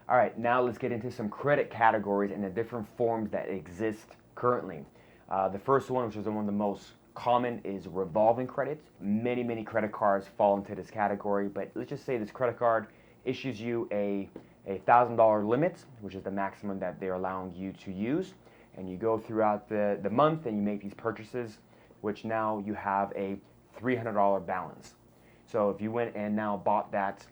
All right, now let's get into some credit categories and the different forms that exist currently. The first one, which is one of the most common, is revolving credits. Many credit cards fall into this category, but let's just say this credit card issues you a $1,000 limit, which is the maximum that they're allowing you to use. And you go throughout the month and you make these purchases, which now you have a $300 balance. So if you went and now bought that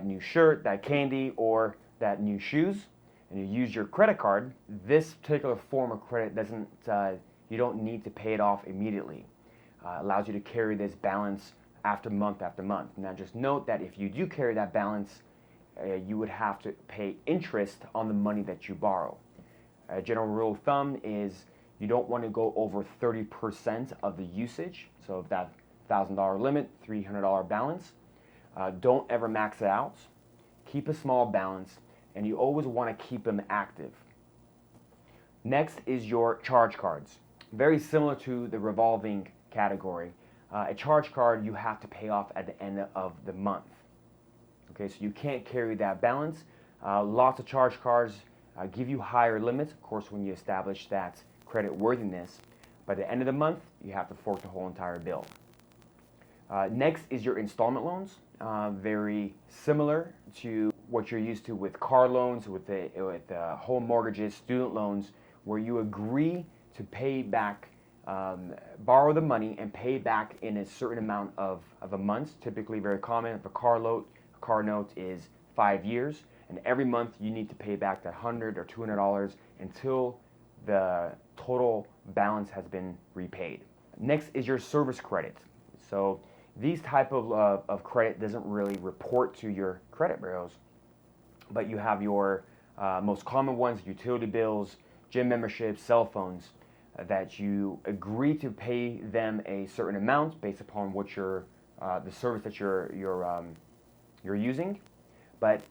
new shirt, that candy, or that new shoes, and you use your credit card, this particular form of credit doesn't, you don't need to pay it off immediately. Allows you to carry this balance after month after month. Now just note that if you do carry that balance, you would have to pay interest on the money that you borrow. A general rule of thumb is you don't want to go over 30% of the usage. So if that $1,000 limit, $300 balance, don't ever max it out. Keep a small balance, and you always want to keep them active. Next is your charge cards. Very similar to the revolving category. A charge card you have to pay off at the end of the month. Okay, so you can't carry that balance. Lots of charge cards give you higher limits, of course, when you establish that credit worthiness. By the end of the month, you have to fork the whole entire bill. Next is your installment loans. Very similar to what you're used to with car loans, with home mortgages, student loans, where you agree to pay back, borrow the money and pay back in a certain amount of a month. Typically very common. If a car note is 5 years, and every month you need to pay back that $100 or $200 until the total balance has been repaid. Next is your service credit. So these type of credit doesn't really report to your credit bureaus, but you have your most common ones: utility bills, gym memberships, cell phones, that you agree to pay them a certain amount based upon what the service that you're using. But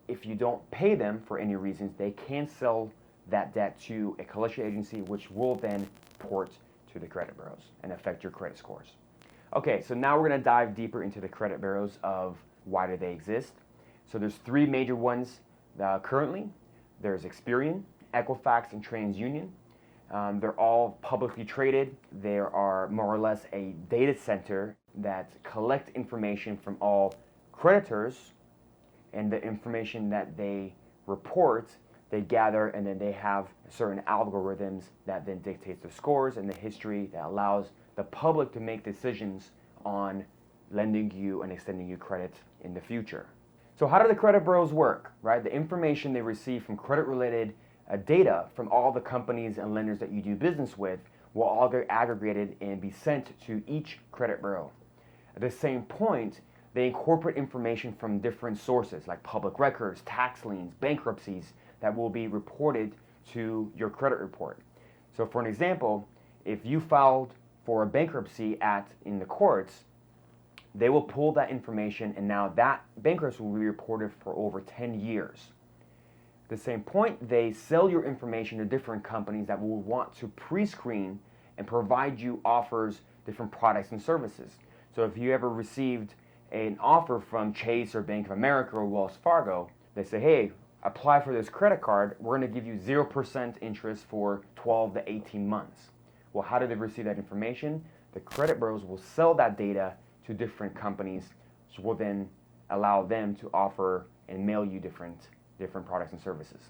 if you don't pay them for any reasons, they can sell that debt to a collection agency, which will then report to the credit bureaus and affect your credit scores. Okay, so now we're going to dive deeper into the credit bureaus of why do they exist. So there's three major ones currently. There's Experian, Equifax, and TransUnion. They're all publicly traded. They are more or less a data center that collect information from all creditors, and the information that they report, they gather, and then they have certain algorithms that then dictates the scores and the history that allows the public to make decisions on lending you and extending you credit in the future. So how do the credit bureaus work, right? The information they receive from credit-related data from all the companies and lenders that you do business with will all get aggregated and be sent to each credit bureau. At the same point, they incorporate information from different sources like public records, tax liens, bankruptcies that will be reported to your credit report. So for an example, if you filed for a bankruptcy in the courts, they will pull that information, and now that bankruptcy will be reported for over 10 years. At the same point, they sell your information to different companies that will want to pre-screen and provide you offers, different products and services. So if you ever received an offer from Chase or Bank of America or Wells Fargo, they say, hey, apply for this credit card, we're going to give you 0% interest for 12 to 18 months. Well, how do they receive that information? The credit bureaus will sell that data to different companies, which will then allow them to offer and mail you different products and services.